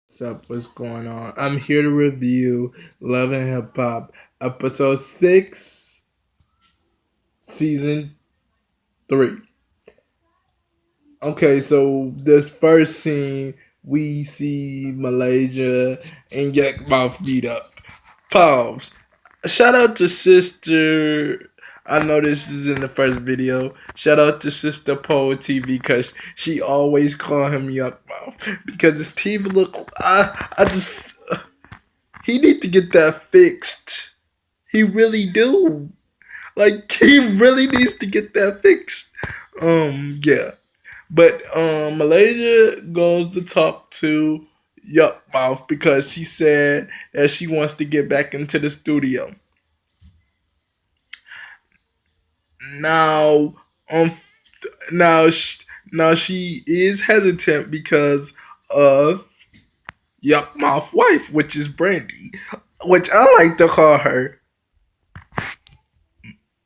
What's up? What's going on? I'm here to review Love and Hip Hop, episode 6, season 3. Okay, so this first scene, we see Malaysia and Yak Mouth beat up. Pause. Shout out to Sister. I know this is in the first video. Shout out to Sister Pole TV because she always call him Yuck Mouth because his teeth look. I just he need to get that fixed. He really do. Like he really needs to get that fixed. Yeah. But Malaysia goes to talk to Yuck Mouth because she said that she wants to get back into the studio. Now, um, now, now she is hesitant because of Yuck Mouth wife, which is Brandy, which I like to call her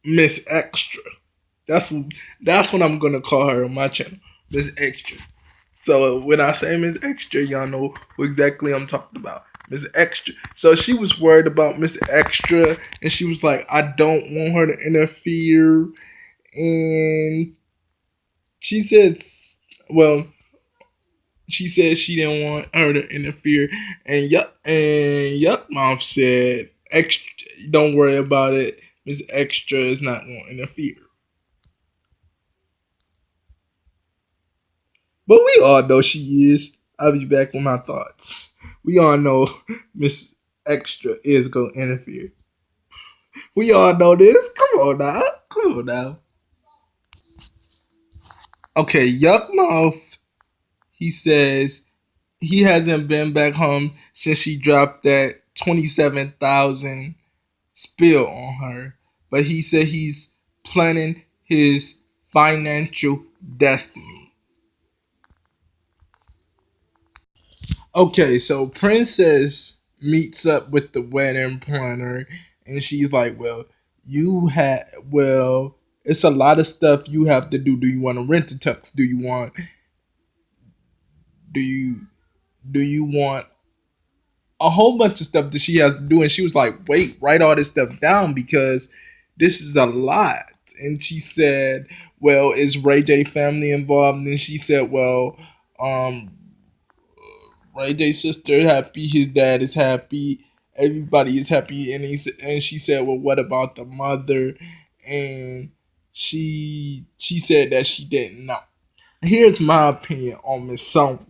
Miss Extra. That's that's what I'm gonna call her on my channel, Miss Extra. So when I say Miss Extra, y'all know who exactly I'm talking about. Miss Extra. So she was worried about Miss Extra, and she was like, I don't want her to interfere. And she said, well, she said she didn't want her to interfere. And Yuck Mouth said, Extra, don't worry about it. Miss Extra is not going to interfere. But we all know she is. I'll be back with my thoughts. We all know Miss Extra is going to interfere. We all know this. Come on now. Come on now. Okay, Yuck Mouth, he says he hasn't been back home since she dropped that 27,000 spill on her. But he said he's planning his financial destiny. Okay, so Princess meets up with the wedding planner, and she's like, "Well, it's a lot of stuff you have to do. Do you want to rent a tux? Do you do you want a whole bunch of stuff that she has to do?" And she was like, "Wait, write all this stuff down because this is a lot." And she said, "Well, is Ray J family involved?" And she said, "Well, um, Ray J's sister happy, his dad is happy, everybody is happy." And she said, "Well, what about the mother?" And she said that she didn't know. Here's my opinion on Miss Sonia.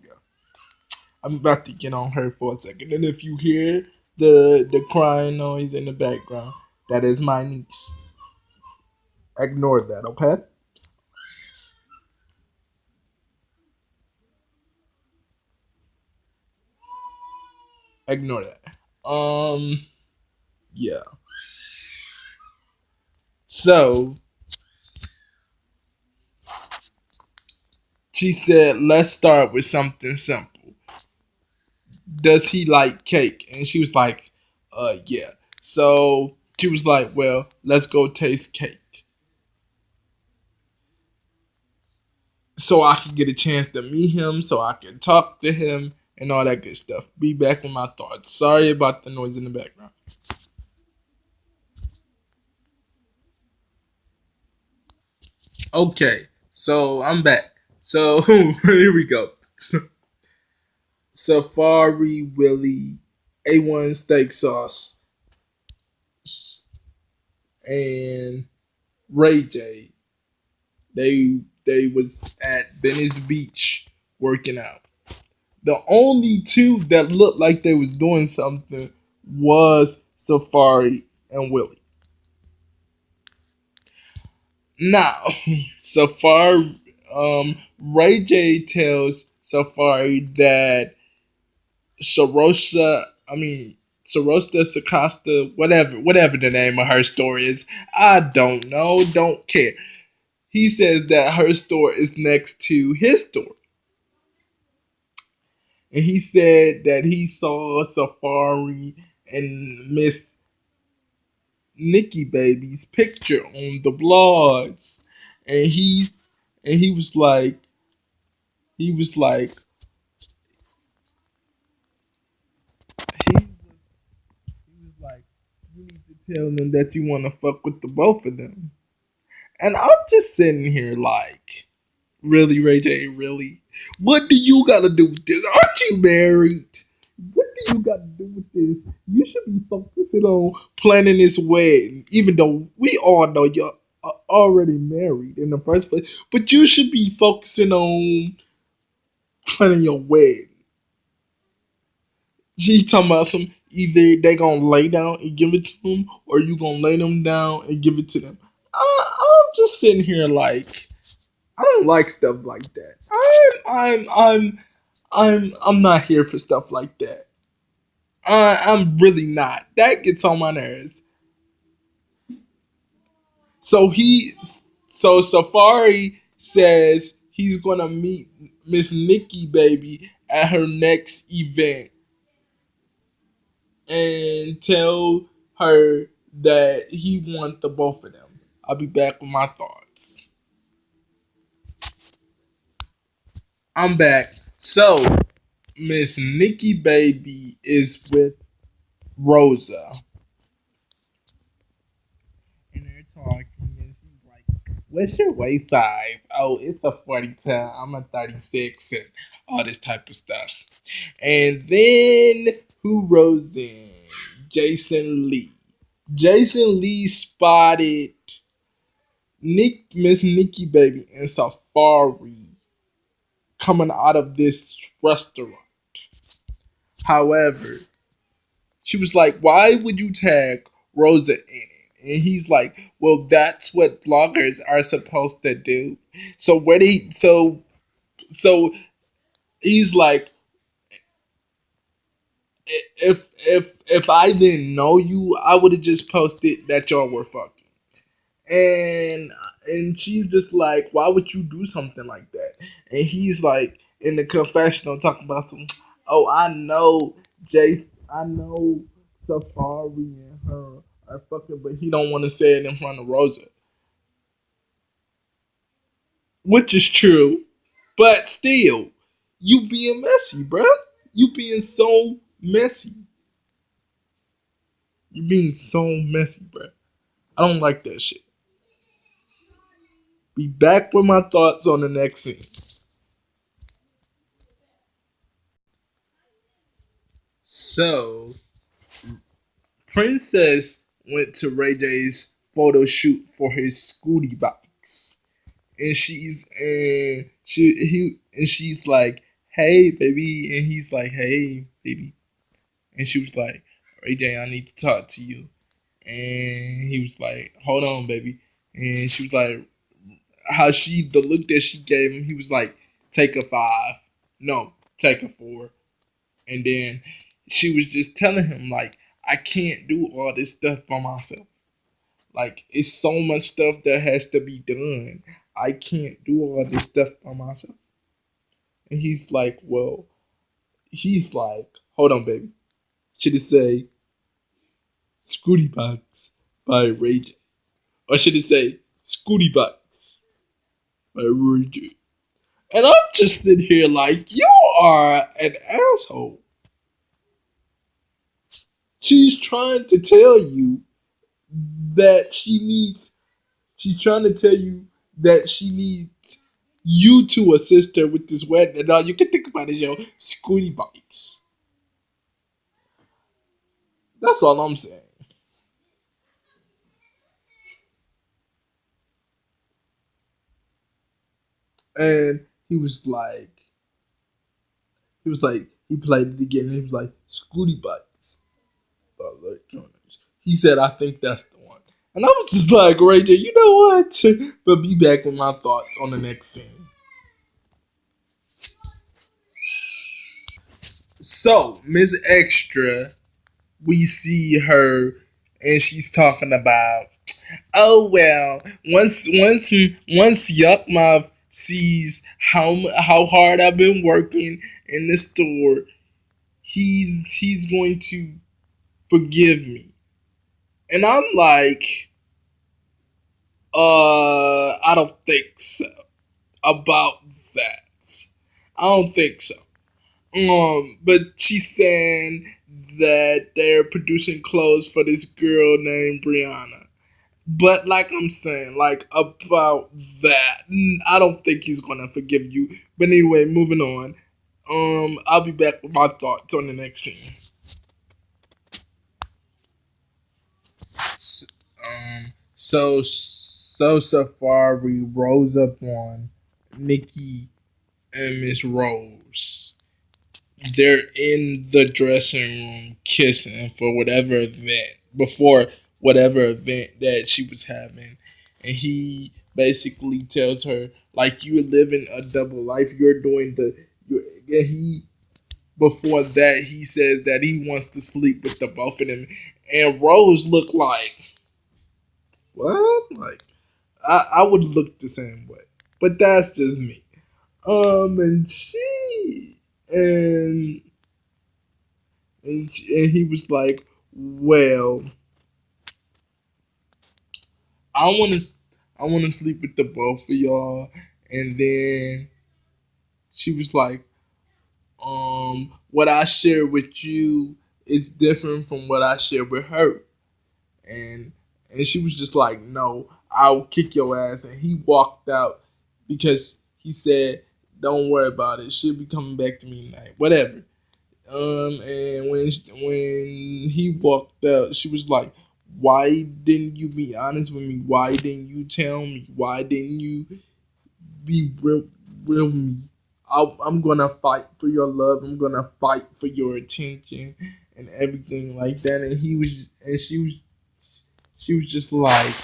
I'm about to get on her for a second, and if you hear the crying noise in the background, that is my niece. Ignore that, okay? Ignore that. Yeah. So she said, let's start with something simple. Does he like cake? And she was like, yeah. So she was like, well, let's go taste cake. So I can get a chance to meet him, so I can talk to him and all that good stuff. Be back with my thoughts. Sorry about the noise in the background. Okay, so I'm back. So here we go. Safari Willie, A1 steak sauce, and Ray J. They was at Venice Beach working out. The only two that looked like they was doing something was Safari and Willie. Now, Safari, Ray J tells Safari that Sarosa, I mean, Sarosta Sakasta, whatever the name of her store is, I don't know, don't care. He says that her store is next to his store. And he said that he saw Safari and Miss Nikki Baby's picture on the blogs. And he was like, like, you need to tell them that you want to fuck with the both of them. And I'm just sitting here like, really, Ray J, really? What do you got to do with this? Aren't you married? What do you got to do with this? You should be focusing on planning this wedding, even though we all know you're already married in the first place. But you should be focusing on planning your wedding. She talking about some either they gonna lay down and give it to them, or you gonna lay them down and give it to them. I'm just sitting here like I don't like stuff like that. I'm not here for stuff like that. I'm really not. That gets on my nerves. So so Safari says he's gonna meet Miss Nikki baby at her next event and tell her that he wants the both of them. I'll be back with my thoughts. I'm back. So Miss Nikki baby is with Rosa. And they're talking, and she's like, "What's your waist size?" "Oh, it's a 42. I'm a 36," and all this type of stuff. And then who rose in? Jason Lee. Jason Lee spotted Miss Nikki Baby and Safari coming out of this restaurant. However, she was like, "Why would you tag Rosa in it?" And he's like, "Well, that's what bloggers are supposed to do." So where he so he's like, if I didn't know you, I would have just posted that y'all were fucking. And she's just like, "Why would you do something like that?" And he's like in the confessional talking about some, "Oh, I know Jace, I know Safari and her are fucking," but he don't want to say it in front of Rosa, which is true. But still, you being messy, bruh. You being so messy. You being so messy, bruh. I don't like that shit. Be back with my thoughts on the next scene. So, Princess went to Ray J's photo shoot for his Scooty bikes, and she's like, "Hey, baby," and he's like, "Hey, baby," and she was like, "Ray J, I need to talk to you," and he was like, "Hold on, baby," and she was like, the look that she gave him, he was like, "Take a 5, no, take a 4," and then she was just telling him like, "I can't do all this stuff by myself. Like, it's so much stuff that has to be done. I can't do all this stuff by myself." And he's like, "Hold on, baby. Should it say Scooty Box by Ray J? Or should it say Scooty Box by Ray J?" And I'm just sitting here like, you are an asshole. She's trying to tell you that she's trying to tell you that she needs you to assist her with this wedding. And all you can think about is your Scooty bikes. That's all I'm saying. And he was like, he played it again. And he was like, "Scooty bikes, electronics." He said, "I think that's the one." And I was just like, "Ray J, you know what?" But be back with my thoughts on the next scene. So, Miss Extra, we see her and she's talking about, "Oh well, once Yuckmouth sees how hard I've been working in the store, he's going to forgive me." And I'm like, I don't think so about that. I don't think so. But she's saying that they're producing clothes for this girl named Brianna. But like I'm saying, like about that, I don't think he's gonna forgive you. But anyway, moving on. I'll be back with my thoughts on the next scene. So Safari rolls up on Nikki and Miss Rose. They're in the dressing room kissing for whatever event before whatever event that she was having, and he basically tells her like you're living a double life. You're doing the. And he before that he says that he wants to sleep with the both of them, and Rose looked like what? Like I would look the same way, but that's just me. And she and and he was like, "Well, I want to, I want to sleep with the both of y'all." And then she was like, what I share with you is different from what I share with her." And she was just like, "No, I'll kick your ass." And he walked out because he said, "Don't worry about it. She'll be coming back to me tonight. Whatever." And when he walked out, she was like, "Why didn't you be honest with me? Why didn't you tell me? Why didn't you be real with me? I'm gonna fight for your love. I'm gonna fight for your attention and everything like that." And she was just like,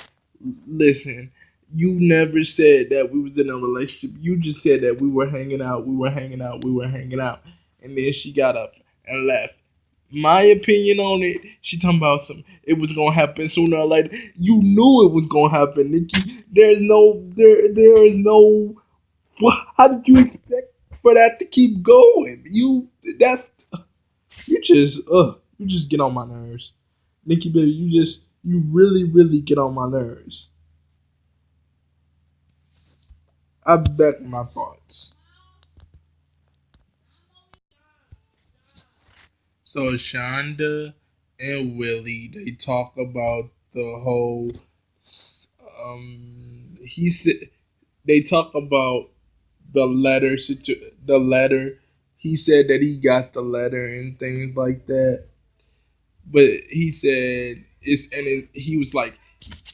"Listen, you never said that we was in a relationship. You just said that we were hanging out. We were hanging out. We were hanging out." And then she got up and left. My opinion on it, she talking about some. It was gonna happen sooner or later. You knew it was gonna happen, Nikki. There is no. How did you expect for that to keep going? You just get on my nerves, Nikki baby. You really really get on my nerves. I back my thoughts. So Shonda and Willie, they talk about the whole. He said they talk about the letter. He said that he got the letter and things like that. But he said he was like,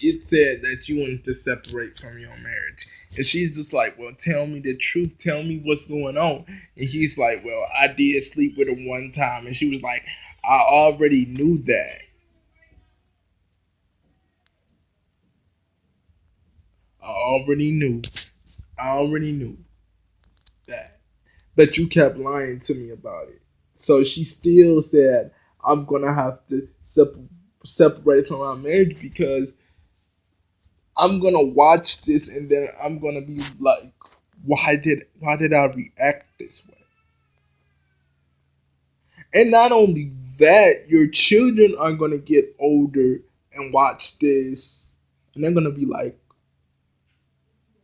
it said that you wanted to separate from your marriage. And she's just like, "Well, tell me the truth. Tell me what's going on." And he's like, "Well, I did sleep with her one time." And she was like, "I already knew that. I already knew. I already knew that." But you kept lying to me about it. So she still said, "I'm gonna have to separate from our marriage because I'm gonna watch this and then I'm gonna be like, why did I react this way?" And not only that, your children are gonna get older and watch this, and they're gonna be like,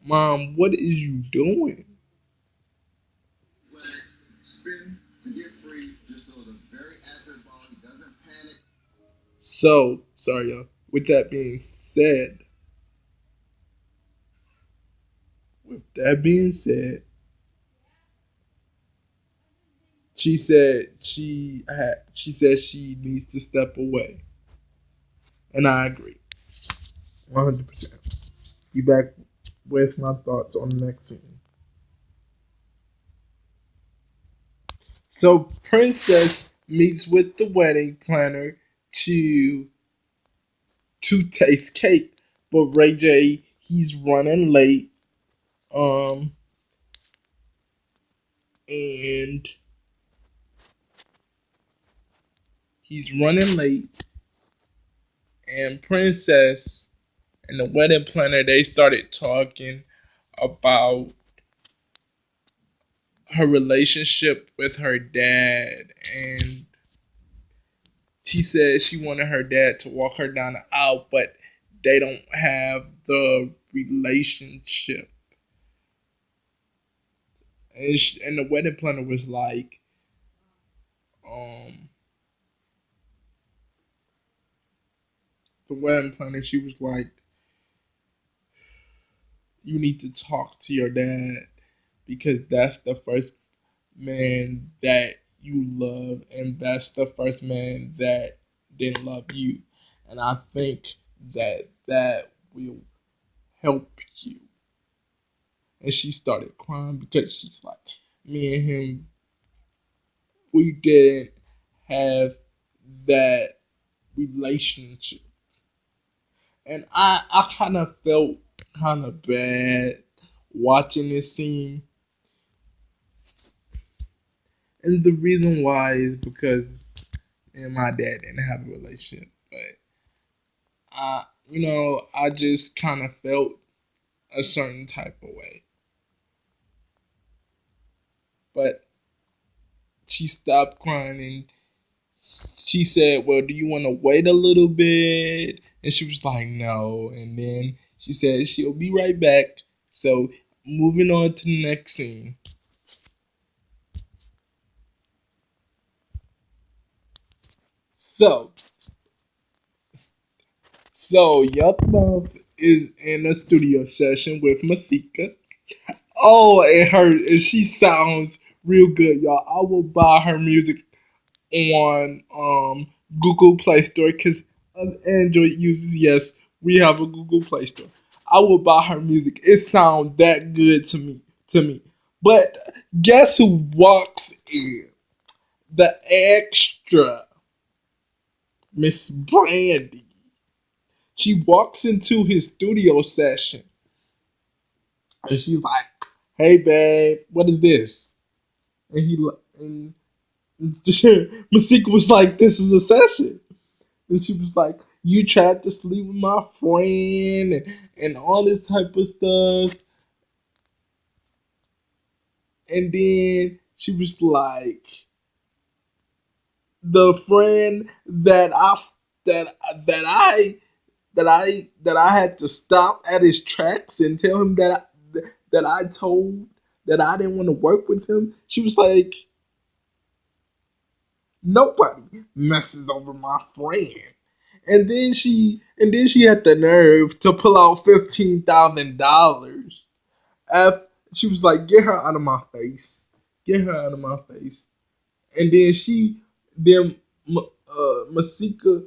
"Mom, what is you doing?" So sorry, y'all. With that being said, with that being said, she said she needs to step away, and I agree, 100%. Be back with my thoughts on the next scene. So Princess meets with the wedding planner to taste cake, but Ray J he's running late, um, and he's running late, and Princess and the wedding planner they started talking about her relationship with her dad, and she said she wanted her dad to walk her down the aisle, but they don't have the relationship. And the wedding planner was like, um the wedding planner, she was like, you need to talk to your dad because that's the first man that you love, and that's the first man that didn't love you. And I think that that will help you. And she started crying because she's like, me and him, we didn't have that relationship. And I kind of felt kind of bad watching this scene. And the reason why is because me and my dad didn't have a relationship. But I just kind of felt a certain type of way. But she stopped crying and she said, well, do you want to wait a little bit? And she was like, no. And then she said she'll be right back. So moving on to the next scene. So, Yuck is in a studio session with Masika. Oh, and she sounds real good, y'all. I will buy her music on Google Play Store because as Android users, yes, we have a Google Play Store. I will buy her music. It sounds that good to me. But guess who walks in? The extra Miss Brandy. She walks into his studio session and she's like, "Hey, babe, what is this?" And and Masika was like, "This is a session." And she was like, you tried to sleep with my friend and all this type of stuff. And then she was like, the friend that that I that I had to stop at his tracks and tell him that I told that I didn't want to work with him. She was like, nobody messes over my friend. And then she had the nerve to pull out $15,000. After she was like, "Get her out of my face, get her out of my face." And then Masika,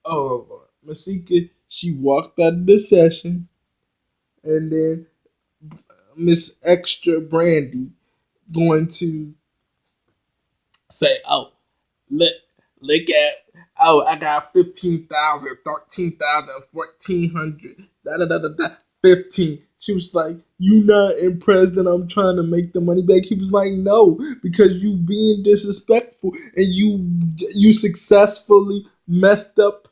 oh Lord, Masika, she walked out of the session, and then Miss Extra Brandy going to say, "Oh, look, look at, oh, I got 15,000, 13,000, 1,400, da da da da da, 15." She was like, you not impressed that I'm trying to make the money back? He was like, no, because you being disrespectful and you successfully messed up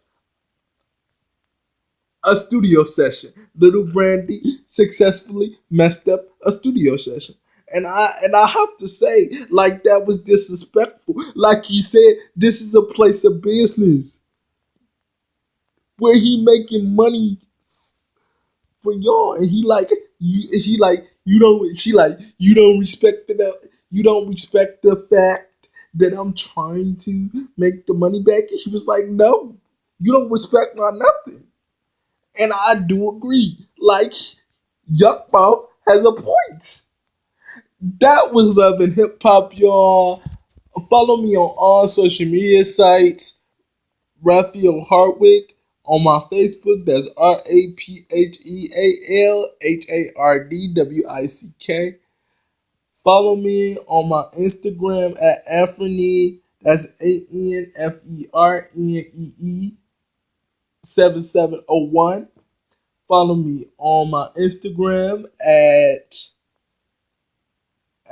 a studio session. Little Brandy successfully messed up a studio session. And I have to say, like, that was disrespectful. Like he said, this is a place of business where he making money for y'all, and he like you. He like you don't. She like you don't respect the you don't respect the fact that I'm trying to make the money back. And he was like, no, you don't respect my nothing. And I do agree. Like, Yuck Mouth has a point. That was Love and Hip Hop, y'all. Follow me on all social media sites. Raphael Hardwick on my Facebook. That's RAPHEALHARDWICK. Follow me on my Instagram at Anthony. That's ANFERNEE 7701. Follow me on my Instagram at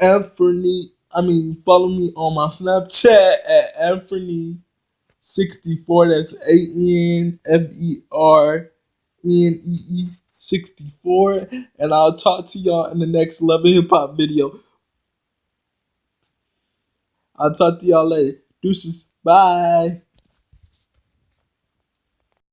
Anthony. Follow me on my Snapchat at Anthony64. That's ANFERNEE 64. And I'll talk to y'all in the next Love and Hip Hop video. I'll talk to y'all later. Deuces. Bye.